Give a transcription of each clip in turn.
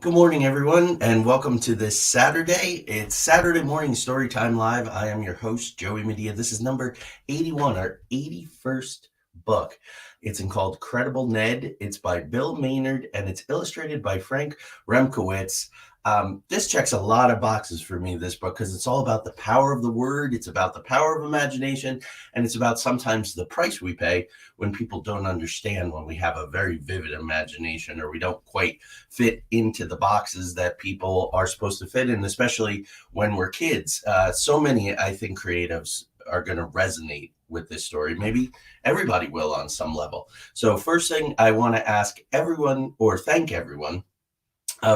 Good morning, everyone, and welcome to this Saturday. It's Saturday Morning Storytime Live. I am your host, Joey Medea. This is number 81, our 81st book. It's called Credible Ned. It's by Bill Maynard, and it's illustrated by Frank Remkiewicz. This checks a lot of boxes for me, this book, because it's all about the power of the word, it's about the power of imagination, and it's about sometimes the price we pay when people don't understand when we have a very vivid imagination or we don't quite fit into the boxes that people are supposed to fit in, especially when we're kids. So many, I think, creatives are going to resonate with this story. Maybe everybody will on some level. So, first thing I want to ask everyone or thank everyone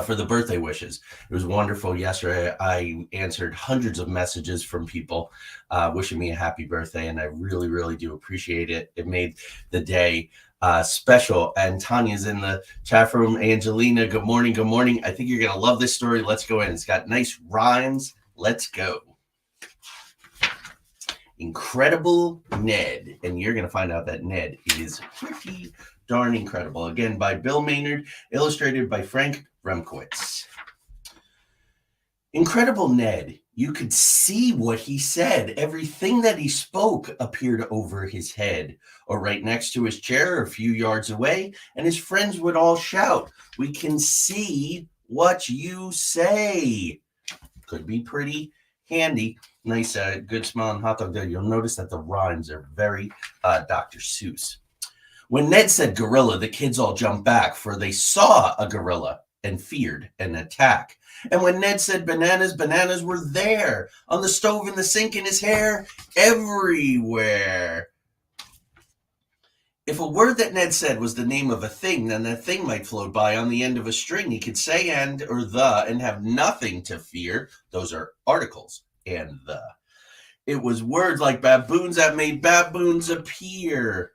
for the birthday wishes. It was wonderful yesterday. I answered hundreds of messages from people wishing me a happy birthday, and I really, really do appreciate it. It made the day special. And Tanya's in the chat room. Angelina, good morning. Good morning. I think you're going to love this story. Let's go in. It's got nice rhymes. Let's go. Incredible Ned. And you're going to find out that Ned is pretty darn incredible. Again, by Bill Maynard, illustrated by Frank Remkiewicz. Incredible Ned. You could see what he said. Everything that he spoke appeared over his head, or right next to his chair, a few yards away, and his friends would all shout, "We can see what you say." Could be pretty handy. Nice, good smelling hot dog there. You'll notice that the rhymes are very Dr. Seuss. When Ned said gorilla, the kids all jumped back, for they saw a gorilla and feared an attack. And when Ned said bananas, bananas were there, on the stove, in the sink, in his hair, everywhere. If a word that Ned said was the name of a thing, then that thing might float by on the end of a string. He could say and or the and have nothing to fear. Those are articles, and the. It was words like baboons that made baboons appear.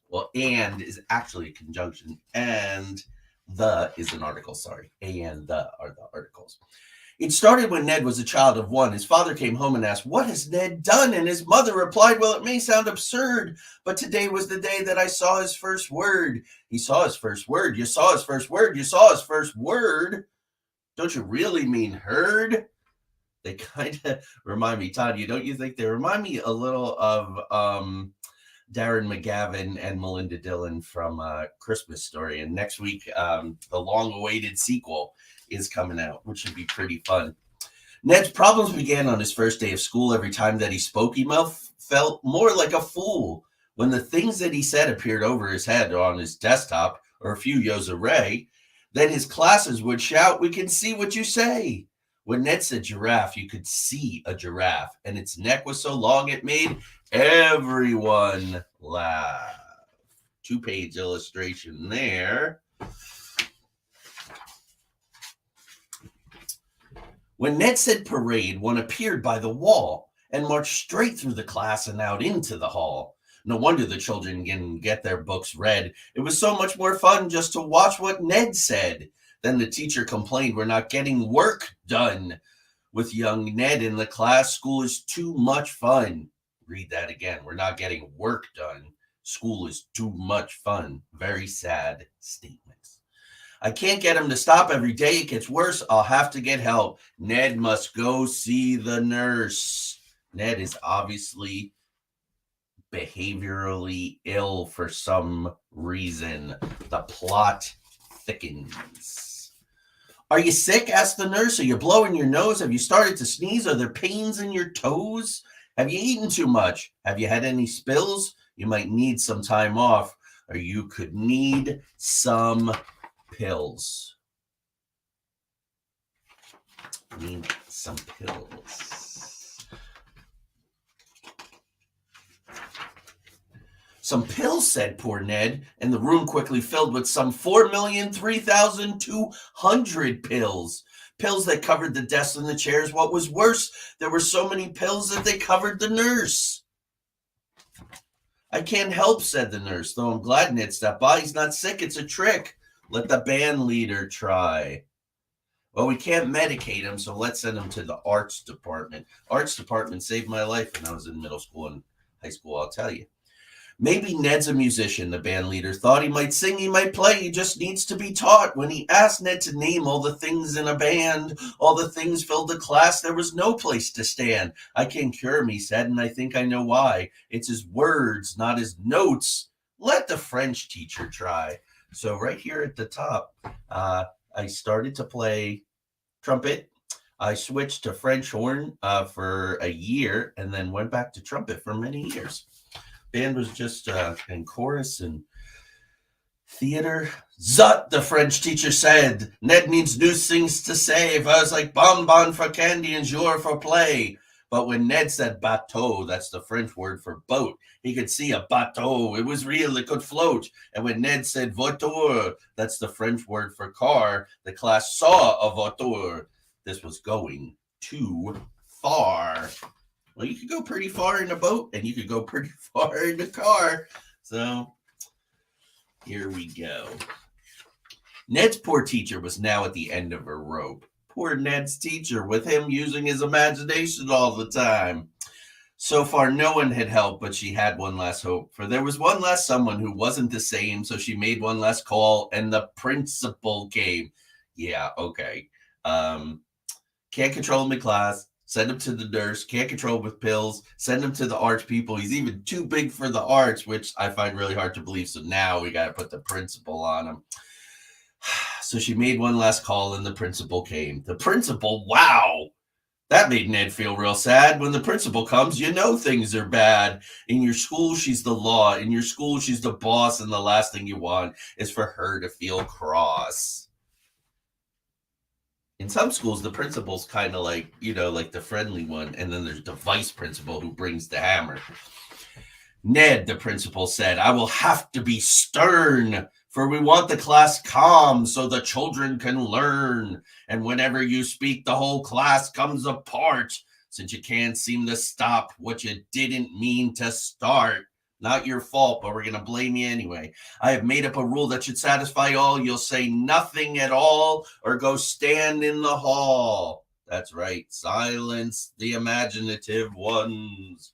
Well, and is actually a conjunction, and the is an article, sorry. A and the are the articles. It started when Ned was a child of one. His father came home and asked, "What has Ned done?" And his mother replied, "Well, it may sound absurd, but today was the day that I saw his first word." He saw his first word. You saw his first word. You saw his first word. Don't you really mean heard? They kind of remind me, Tanya, don't you think they remind me a little of Darren McGavin and Melinda Dillon from Christmas Story. And next week, the long-awaited sequel is coming out, which should be pretty fun. Ned's problems began on his first day of school. Every time that he spoke, he felt more like a fool. When the things that he said appeared over his head or on his desktop or a few years away, then his classes would shout, "We can see what you say." When Ned said giraffe, you could see a giraffe, and its neck was so long it made everyone laugh. 2-page illustration there. When Ned said parade, one appeared by the wall and marched straight through the class and out into the hall. No wonder the children didn't get their books read. It was so much more fun just to watch what Ned said. Then the teacher complained, "We're not getting work done." With young Ned in the class, school is too much fun. Read that again. We're not getting work done. School is too much fun. Very sad statements. I can't get him to stop. Every day it gets worse. I'll have to get help. Ned must go see the nurse. Ned is obviously behaviorally ill for some reason. The plot thickens. "Are you sick?" asked the nurse. "Are you blowing your nose? Have you started to sneeze? Are there pains in your toes? Have you eaten too much? Have you had any spills? You might need some time off, or you could need some pills." Need some pills. "Some pills," said poor Ned, and the room quickly filled with some 4,003,200 pills. Pills that covered the desks and the chairs. What was worse, there were so many pills that they covered the nurse. "I can't help," said the nurse, "though I'm glad Ned stopped by. He's not sick, it's a trick. Let the band leader try." "Well, we can't medicate him, so let's send him to the arts department." Arts department saved my life when I was in middle school and high school, I'll tell you. Maybe Ned's a musician, the band leader thought. He might sing, he might play, he just needs to be taught. When he asked Ned to name all the things in a band, all the things filled the class, there was no place to stand. I can't cure him, he said, and I think I know why. It's his words, not his notes. Let the French teacher try. So right here at the top, I started to play trumpet. I switched to French horn for a year and then went back to trumpet for many years. Band was just in chorus and theater. Zut, the French teacher said. Ned needs new things to say. If I was like bonbon for candy and jour for play. But when Ned said bateau, that's the French word for boat, he could see a bateau. It was real, it could float. And when Ned said voiture, that's the French word for car, the class saw a voiture. This was going too far. Well, you could go pretty far in a boat and you could go pretty far in a car. So here we go. Ned's poor teacher was now at the end of her rope. Poor Ned's teacher, with him using his imagination all the time. So far, no one had helped, but she had one last hope. For there was one last someone who wasn't the same, so she made one last call, and the principal came. Yeah, okay. Can't control him in class. Send him to the nurse. Can't control him with pills. Send him to the arts people. He's even too big for the arts, which I find really hard to believe. So now we got to put the principal on him. So she made one last call and the principal came. The principal, wow. That made Ned feel real sad. When the principal comes, you know things are bad. In your school, she's the law. In your school, she's the boss. And the last thing you want is for her to feel cross. In some schools, the principal's kind of like, like the friendly one. And then there's the vice principal who brings the hammer. Ned, the principal said, I will have to be stern, for we want the class calm so the children can learn. And whenever you speak, the whole class comes apart, since you can't seem to stop what you didn't mean to start. Not your fault, but we're going to blame you anyway. I have made up a rule that should satisfy all. You'll say nothing at all or go stand in the hall. That's right. Silence the imaginative ones.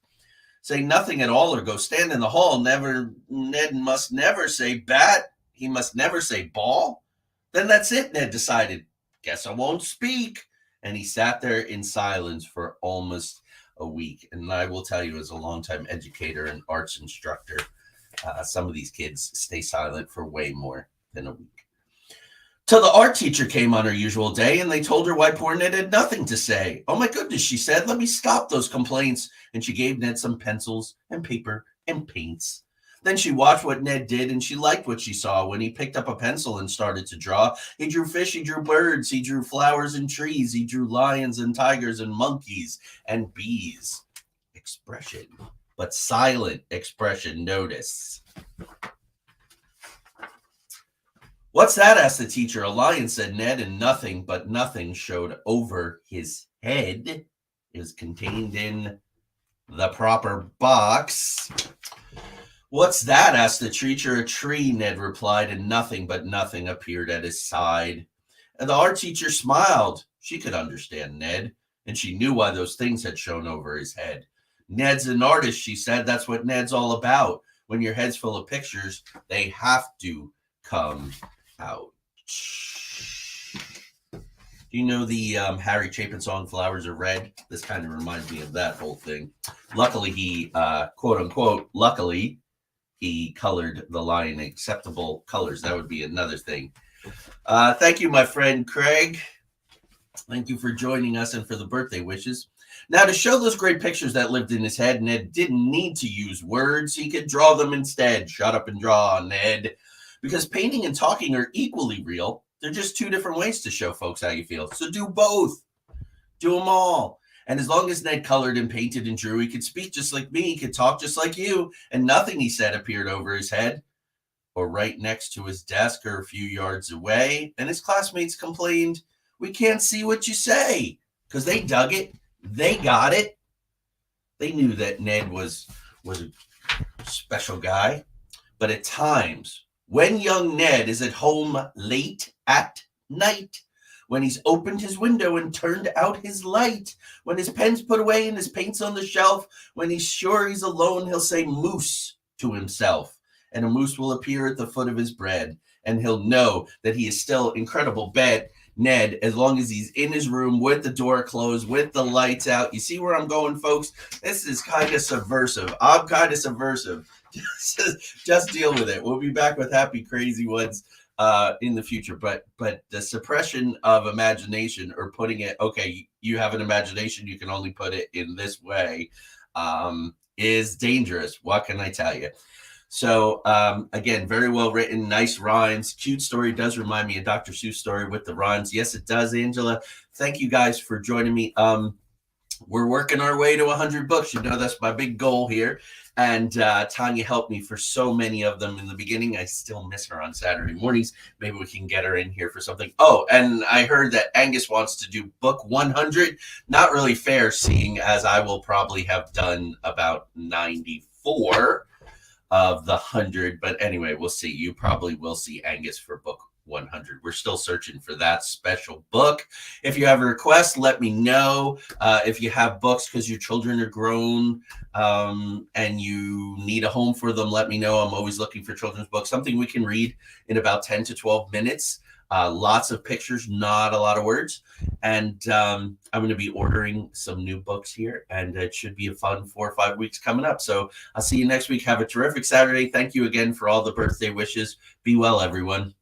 Say nothing at all or go stand in the hall. Ned must never say bat. He must never say ball. Then that's it, Ned decided. Guess I won't speak. And he sat there in silence for almost a week. And I will tell you, as a longtime educator and arts instructor, some of these kids stay silent for way more than a week. Till the art teacher came on her usual day, and they told her why poor Ned had nothing to say. Oh my goodness, she said, let me stop those complaints. And she gave Ned some pencils and paper and paints. Then she watched what Ned did, and she liked what she saw. When he picked up a pencil and started to draw, he drew fish, he drew birds, he drew flowers and trees, he drew lions and tigers and monkeys and bees. Expression, but silent expression, notice. What's that? Asked the teacher. A lion, said Ned, and nothing but nothing showed over his head. Is contained in the proper box. What's that? Asked the teacher. A tree, Ned replied, and nothing but nothing appeared at his side. And the art teacher smiled. She could understand Ned, and she knew why those things had shown over his head. Ned's an artist, she said. That's what Ned's all about. When your head's full of pictures, they have to come out. Do you know the Harry Chapin song, Flowers Are Red? This kind of reminds me of that whole thing. Luckily, he, quote unquote, he colored the line acceptable colors. That would be another thing. Thank you, my friend Craig. Thank you for joining us and for the birthday wishes. Now, to show those great pictures that lived in his head, Ned didn't need to use words. He could draw them instead. Shut up and draw, Ned. Because painting and talking are equally real. They're just two different ways to show folks how you feel. So do both. Do them all. And as long as Ned colored and painted and drew, he could speak just like me. He could talk just like you. And nothing he said appeared over his head or right next to his desk or a few yards away. And his classmates complained, we can't see what you say. Because they dug it. They got it. They knew that Ned was a special guy. But at times, when young Ned is at home late at night, when he's opened his window and turned out his light, when his pen's put away and his paint's on the shelf, when he's sure he's alone, he'll say moose to himself, and a moose will appear at the foot of his bed, and he'll know that he is still incredible Ned, as long as he's in his room with the door closed, with the lights out. You see where I'm going, folks? This is kind of subversive. I'm kind of subversive. Just deal with it. We'll be back with Happy Crazy Ones in the future. But the suppression of imagination, or putting it, okay, you have an imagination, you can only put it in this way, is dangerous. What can I tell you? So again, very well written, nice rhymes, cute story. Does remind me of Dr. Seuss story with the rhymes. Yes, it does, Angela. Thank you guys for joining me. We're working our way to 100 books. You know, that's my big goal here. And Tanya helped me for so many of them in the beginning. I still miss her on Saturday mornings. Maybe we can get her in here for something. Oh, and I heard that Angus wants to do book 100. Not really fair, seeing as I will probably have done about 94 of the 100. But anyway, we'll see. You probably will see Angus for book 100. We're still searching for that special book. If you have a request, let me know. If you have books because your children are grown and you need a home for them, let me know. I'm always looking for children's books, something we can read in about 10 to 12 minutes. Lots of pictures, not a lot of words. And I'm going to be ordering some new books here, and it should be a fun 4 or 5 weeks coming up. So I'll see you next week. Have a terrific Saturday. Thank you again for all the birthday wishes. Be well, everyone.